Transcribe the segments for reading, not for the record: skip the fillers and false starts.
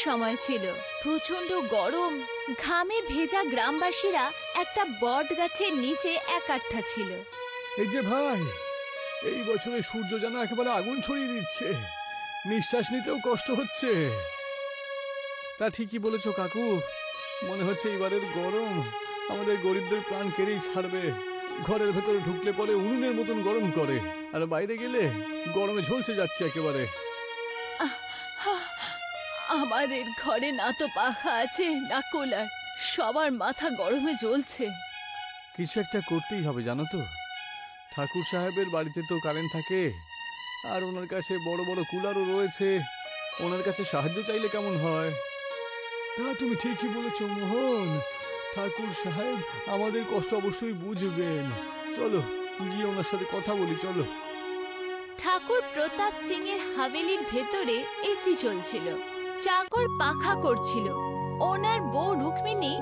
সময় ছিল, প্রচন্ড গরম। ঘামে ভেজা গ্রামবাসীরা একটা বট গাছের নিচে একাট্টা ছিল। এই যে ভাই, এই বছরে সূর্য যেন একেবারে আগুন ছড়িয়ে দিচ্ছে, নিঃশ্বাস নিতেও কষ্ট হচ্ছে। তা ঠিকই বলেছো কাকু, মনে হচ্ছে এবারের গরম আমাদের গরিবদের প্রাণ কেড়েই ছাড়বে। ঘরের ভেতরে ঢুকলে পরে উনুনের মতন গরম করে, আর বাইরে গেলে গরমে ঝলসে যাচ্ছে একেবারে। আমাদের ঘরে না তো পাখা আছে না কুলার, সবার মাথা গরমে জ্বলছে। কিছু একটা করতেই হবে জানো তো। ঠাকুর সাহেবের বাড়িতে তো কারেন্ট থাকে, আর ওনার কাছে বড় বড় কুলারও রয়েছে। ওনার কাছে সাহায্য চাইলে কেমন হয়? তা তুমি ঠিকই বলেছো মোহন, ঠাকুর সাহেব আমাদের কষ্ট অবশ্যই বুঝবেন। চলো গিয়ে ওনার সাথে কথা বলি, চলো। ঠাকুর প্রতাপ সিং এর হাভেলির ভেতরে এসি চলছিল, চাকর পাখা করছিল, ওনার বউ রুক্মিণী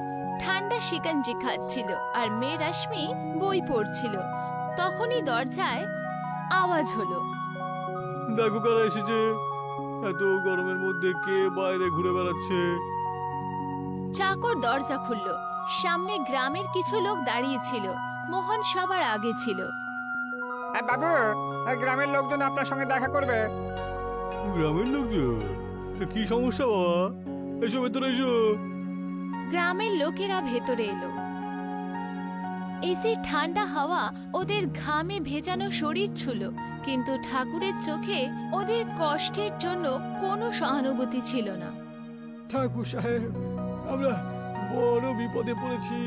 ঠান্ডা শিকঞ্জি খাচ্ছিল, আর মেয়ে রশ্মি বই পড়ছিল। তখনই দরজায় আওয়াজ হলো। দেখো কারা এসেছে, এত গরমের মধ্যে কে বাইরে ঘুরে বেড়াচ্ছে। চাকর দরজা খুলল। সামনে গ্রামের কিছু লোক দাঁড়িয়ে ছিল। মোহন সবার আগে ছিল। বাবু, গ্রামের লোকজন আপনার সঙ্গে দেখা করবে। গ্রামের লোকজন? তো কি সমস্যা বাবা? এসো ভেতরে এসো। গ্রামের লোকেরা ভেতরে এলো। এসি ঠান্ডা হাওয়া ওদের ঘামে ভেজানো শরীর ছুলো, কিন্তু ঠাকুরের চোখে ওদের কষ্টের জন্য কোনো সহানুভূতি ছিল না। ঠাকুর সাহেব, আমরা বড় বিপদে পড়েছি।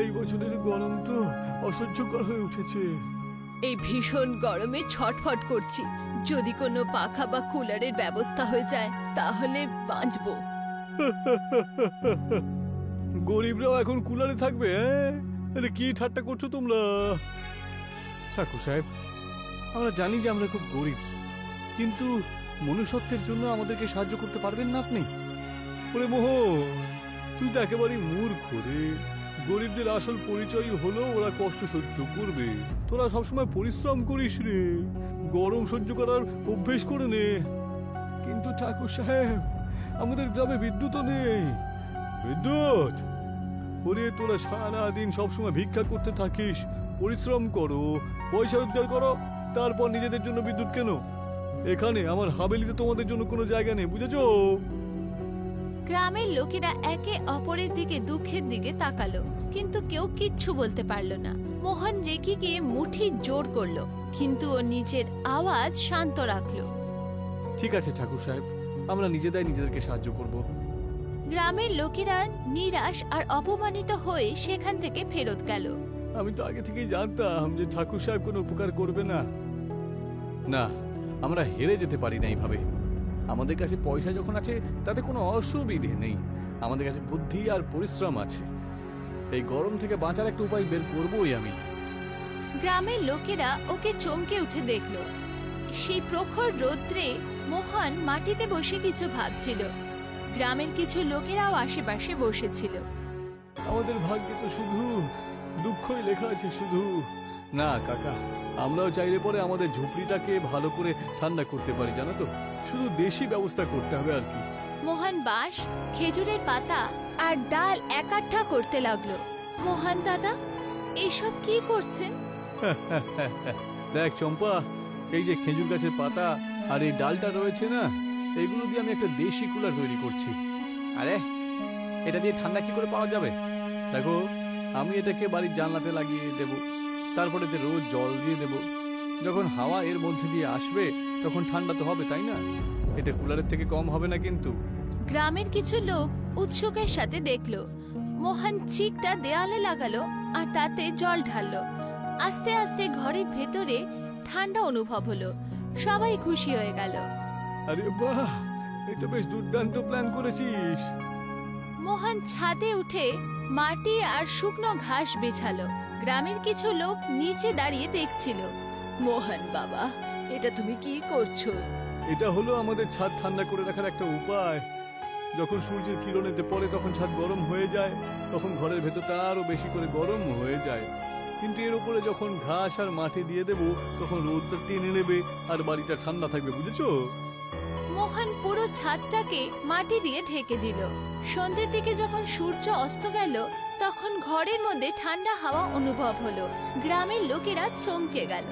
এই বছরের গরম তো অসহ্যকর হয়ে উঠেছে। এই ভীষণ গরমে ছটফট করছি। যদি কোনো পাখা বা কুলারের ব্যবস্থা হয়ে যায় তাহলে বাঁচবো। গরিবরাও এখন কুলারে থাকবে? আরে কি ঠাট্টা করছো তোমরা? ঠাকুর সাহেব, আমরা জানি যে আমরা খুব গরিব, কিন্তু মনুষ্যত্বের জন্য আমাদেরকে সাহায্য করতে পারবেন না আপনি? ওরে মোহন, তুই তো একেবারেই মূর্খ রে। গরিবদের আসল পরিচয় হলো ওরা কষ্ট সহ্য করবে। তোরা সবসময় পরিশ্রম করিস রে, গরম সহ্য করার অভ্যেস করে নে। কিন্তু ঠাকুর সাহেব, আমাদের গ্রামে বিদ্যুৎও নেই। বিদ্যুৎ? ওরে তোরা সারাদিন সবসময় ভিক্ষা করতে থাকিস। পরিশ্রম করো, পয়সা রোজগার করো, তারপর নিজেদের জন্য বিদ্যুৎ কেন। এখানে আমার হাভেলিতে তোমাদের জন্য কোনো জায়গা নেই, বুঝেছো? গ্রামের লোকেরা একে অপরের দিকে দুঃখের দিকে তাকালো, কিন্তু কেউ কিচ্ছু বলতে পারল না। মোহন রেগে গিয়ে মুঠি জোর করলো, কিন্তু ও নিজের আওয়াজ শান্ত রাখলো। ঠিক আছে ঠাকুর সাহেব, আমরা নিজেরাই নিজেদেরকে সাহায্য করব। গ্রামের লোকেরা নিরাশ আর অপমানিত হয়ে সেখান থেকে ফেরত গেল। আমি তো আগে থেকেই জানতাম যে ঠাকুর সাহেব কোনো উপকার করবে না। না, আমরা হেরে যেতে পারি না এইভাবে। আমাদের কাছে পয়সা যখন আছে তাতে কোনো অসুবিধে নেই। আমাদের কাছে বুদ্ধি আর পরিশ্রম আছে। এই গরম থেকে বাঁচার একটা উপায় বের করবই আমি। গ্রামের লোকেরা ওকে চমকে উঠে দেখলো। সেই প্রখর রৌদ্রে মোহন মাটিতে বসে কিছু ভাবছিল। গ্রামের কিছু লোকেরাও আশেপাশে বসেছিল। আমাদের ভাগ্যে তো শুধু দুঃখই লেখা আছে, শুধু। না কাকা, আমরাও চাইলে পরে আমাদের ঝুপড়িটাকে ভালো করে ঠান্ডা করতে পারি, জানো তো। শুধু দেশি ব্যবস্থা করতে হবে আর কি। মোহন বাঁশ, খেজুরের পাতা আর ডাল একাঠা করতে লাগলো। মোহন দাদা, এসব কি করছেন? দেখ চম্পা, এই যে খেজুর গাছের পাতা আর এই ডালটা রয়েছে না, এগুলো দিয়ে আমি একটা দেশি কুলার তৈরি করছি। আরে, এটা দিয়ে ঠান্ডা কি করে পাওয়া যাবে? দেখো, আমি এটাকে বাড়ির জানলাতে লাগিয়ে দেব, তারপরে এতে রোজ জল দিয়ে দেব। যখন হাওয়া এর মধ্যে দিয়ে আসবে তখন ঠান্ডা তো হবে, তাই না? এটা কুলারের থেকে কম হবে না কিন্তু। গ্রামের কিছু লোক উৎসুকের সাথে দেখলো। মোহন চিকটা দেয়ালে লাগালো আর তাতে জল ঢাললো। আস্তে আস্তে ঘরের ভেতরে ঠান্ডা অনুভব হলো। সবাই খুশি হয়ে গেল। আরে বাহ, এই তো বেশ দুর্দান্ত প্ল্যান করেছিস। মোহন ছাদে উঠে মাটি আর শুকনো ঘাস বিছালো। গ্রামের কিছু লোক নিচে দাঁড়িয়ে দেখছিল। মোহন বাবা, এটা তুমি কি করছো? এটা হলো আমাদের ছাদ ঠান্ডা করে রাখার একটা উপায়। যখন সূর্যের কিরণেতে পড়ে তখন ছাদ গরম হয়ে যায়, তখন ঘরের ভেতরটা আরো বেশি করে গরম হয়ে যায়। কিন্তু এর উপরে যখন ঘাস আর মাটি দিয়ে দেবো তখন রোদটা টেনে নেবে আর বাড়িটা ঠান্ডা থাকবে, বুঝেছো? মোহন পুরো ছাদটাকে মাটি দিয়ে ঢেকে দিল। সন্ধ্যের দিকে যখন সূর্য অস্ত গেল তখন ঘরের মধ্যে ঠান্ডা হাওয়া অনুভব হলো। গ্রামের লোকেরা চমকে গেল।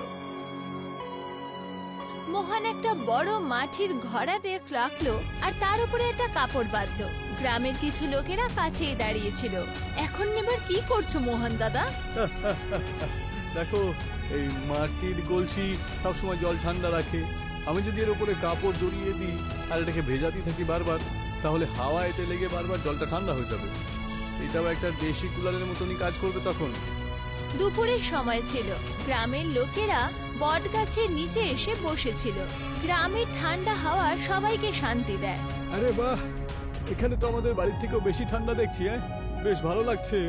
মোহন একটা বড় মাটির ঘড়া রাখলো আর তার উপরে একটা কাপড় বাঁধলো। গ্রামের কিছু লোকেরা কাছেই দাঁড়িয়েছিল। এখন এবার কি করছো মোহন দাদা? দেখো, এই মাটির কলসি সবসময় জল ঠান্ডা রাখে। আমি যদি এর উপরে কাপড় জড়িয়ে দিই আর এটাকে ভেজাতে থাকি বারবার, তাহলে হাওয়া এতে লেগে বারবার জলটা ঠান্ডা হয়ে যাবে। এটাও একটা দেশি কুলারের মতনই কাজ করবে তখন। দুপুরের সময় ছিল। গ্রামের লোকেরা বট গাছের নিচে এসে বসেছিল। গ্রামের ঠান্ডা হাওয়া সবাইকে শান্তি দেয়। আরে বাহ, এখানে তো আমাদের বাড়ির থেকেও বেশি ঠান্ডা দেখছি। বেশ ভালো লাগছে।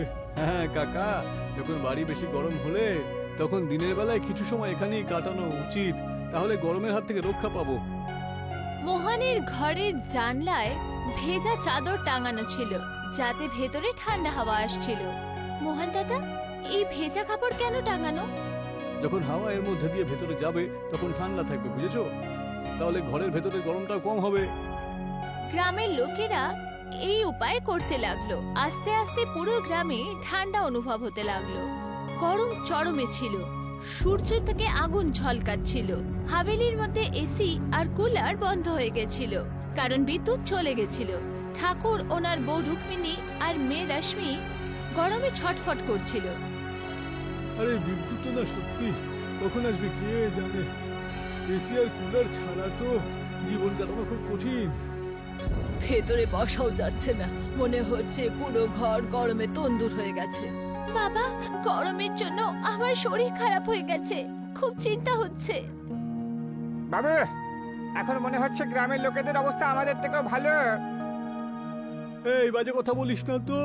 হ্যাঁ কাকা, যখন বাড়ি বেশি গরম হলে তখন দিনের বেলায় কিছু সময় এখানেই কাটানো উচিত, তাহলে গরমের হাত থেকে রক্ষা পাবো। মোহনের ঘরের জানলায় ভেজা চাদর টাঙানো ছিল, যাতে ভেতরে ঠান্ডা হাওয়া আসছিল। মোহন দাদা, এই ভেজা কাপড় কেন টাঙানো? যখন হাওয়া এর মধ্যে দিয়ে ভেতরে যাবে তখন ঠান্ডা থাকবে, বুঝেছো? তাহলে ঘরের ভেতরে গরমটা কম হবে। গ্রামের লোকেরা এই উপায় করতে লাগলো। আস্তে আস্তে পুরো গ্রামে ঠান্ডা অনুভব হতে লাগলো। গরম চরমে ছিল। সূর্য থেকে আগুন ঝলকাচ্ছিল। হাভেলির মধ্যে এসি আর কুলার বন্ধ হয়ে গেছিল, কারণ বিদ্যুৎ চলে গেছিল। ঠাকুর, ওনার বউ রুক্মিণী আর মেয়ে রশ্মি গরমে ছটফট করছিল। আরে বিদ্যুৎ না সত্যি কখন আসবে কে জানে। এসি আর কুলার ছাড়া তো জীবন কাটানো খুব কঠিন। ভেতরে বসাও যাচ্ছে না, মনে হচ্ছে পুরো ঘর গরমে তন্দুর হয়ে গেছে। বাবা, গরমের জন্য আমার শরীর খারাপ হয়ে গেছে, খুব চিন্তা হচ্ছে। বাবু, এখন মনে হচ্ছে গ্রামের লোকেদের অবস্থা আমাদের থেকেও ভালো। এই বাজে কথা বলিস না তো।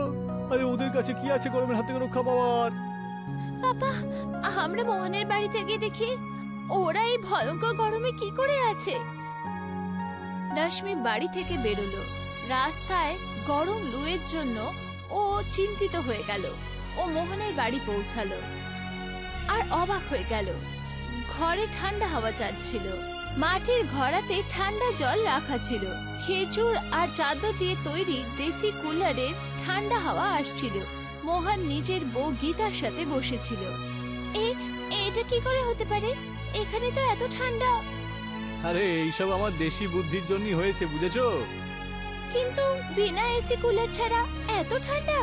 আরে ওদের কাছে কি আছে গরমের হাত থেকে রক্ষা পাওয়ার? বাবা, আমরা মোহনের বাড়িতে গিয়ে দেখি ওরা এই ভয়ঙ্কর গরমে কি করে আছে। রশ্মি বাড়ি থেকে বেরোলো। রাস্তায় গরম লুয়ের জন্য ও চিন্তিত হয়ে গেল। ও মোহনের বাড়ি পৌঁছালো আর অবাক হয়ে গেল। ঘরে ঠান্ডা হাওয়া যাচ্ছিল। মাটির ঘড়াতে ঠান্ডা জল রাখা ছিল। খেজুর আর চাদর দিয়ে তৈরি দেশি কুলারের ঠান্ডা হাওয়া আসছিল। মোহন নিজের বউ গীতার সাথে বসেছিল। এটা কি করে হতে পারে? এখানে তো এত ঠান্ডা। আরে এইসব আমার দেশি বুদ্ধির জন্যই হয়েছে, বুঝেছো? কিন্তু বিনা এসি কুলার ছাড়া এত ঠান্ডা?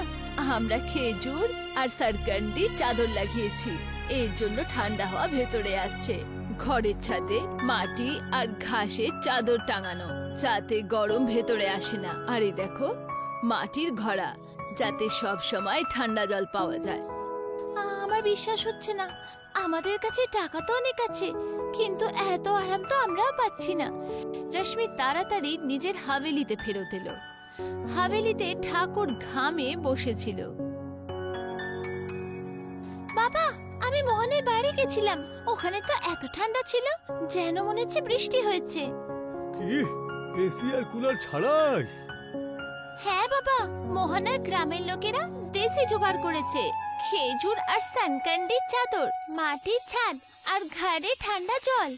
আমরা খেজুর আর সারকান্ডি চাদর লাগিয়েছি, এর জন্য ঠান্ডা হাওয়া ভেতরে আসছে। ঘরের ছাদে মাটি আর ঘাসের চাদর টাঙানো, যাতে গরম ভেতরে আসে না। আর এই দেখো, মাটির ঘড়া, যাতে সব সময় ঠান্ডা জল পাওয়া যায়। আমার বিশ্বাস হচ্ছে না। আমাদের কাছে টাকা তো অনেক আছে, কিন্তু এত আরাম তো আমরাও পাচ্ছি না। রশ্মি তাড়াতাড়ি নিজের হাভেলিতে ফেরত এলো। হাভেলিতে ঠাকুর ঘামে বসেছিল। বাবা, আমি মোহনের বাড়ি গেছিলাম। ওখানে তো এত ঠান্ডা ছিল, যেন মনে হচ্ছে বৃষ্টি হয়েছে। কি এসি আর কুলার ছাড়াই? হ্যাঁ বাবা, মোহনের গ্রামের লোকেরা দেশি জোগাড় করেছে। খেজুর আর সানকান্ডির চাদর, মাটির ছাদ আর ঘরে ঠান্ডা জল।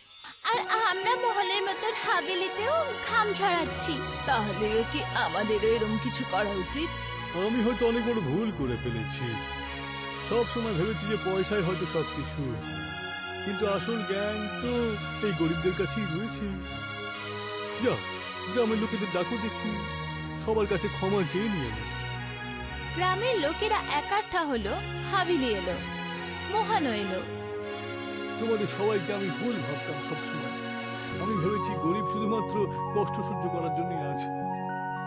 আর আমরা মহলের মতন হাভেলিতেও ঘাম ঝরাচ্ছি। তাহলে কি আমাদেরও এরকম কিছু করা উচিত? আমি হয়তো অনেক বড় ভুল করে ফেলেছি। সব সময় ভেবেছি যে পয়সায় হয়তো সবকিছু, কিন্তু আসল জ্ঞান তো এই গরিবদের কাছেই রয়েছে। যাও, গ্রামের লোকেদের ডাকো দেখি, সবার কাছে ক্ষমা চেয়ে নিয়ে এলো। গ্রামের লোকেরা একাঠা হলো, হাভেলি এলো, মোহনও এলো। তোমাদের সবাইকে আমি ভুল ভাবতাম সবসময়। আমি ভেবেছি গরিব শুধুমাত্র কষ্ট সহ্য করার জন্যই আছে,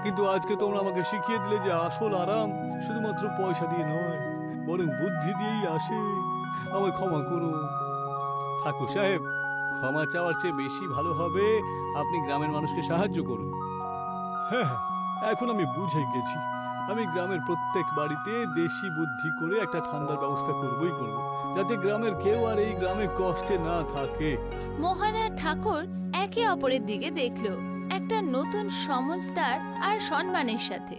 কিন্তু আজকে তোমরা আমাকে শিখিয়ে দিলে যে আসল আরাম শুধুমাত্র পয়সা দিয়ে নয়, বরং বুদ্ধি দিয়েই আসে। আমায় ক্ষমা করো ঠাকুর সাহেব। ক্ষমা চাওয়ার চেয়ে বেশি ভালো হবে আপনি গ্রামের মানুষকে সাহায্য করুন। হ্যাঁ, এখন আমি বুঝে গেছি। আমি গ্রামের প্রত্যেক বাড়িতে দেশি বুদ্ধি করে একটা ঠান্ডার ব্যবস্থা করবই করব, যাতে গ্রামের কেউ আর এই গ্রামে কষ্টে না থাকে। মোহন আর ঠাকুর একে অপরের দিকে দেখলো, একটা নতুন সমজদার আর সম্মানের সাথে।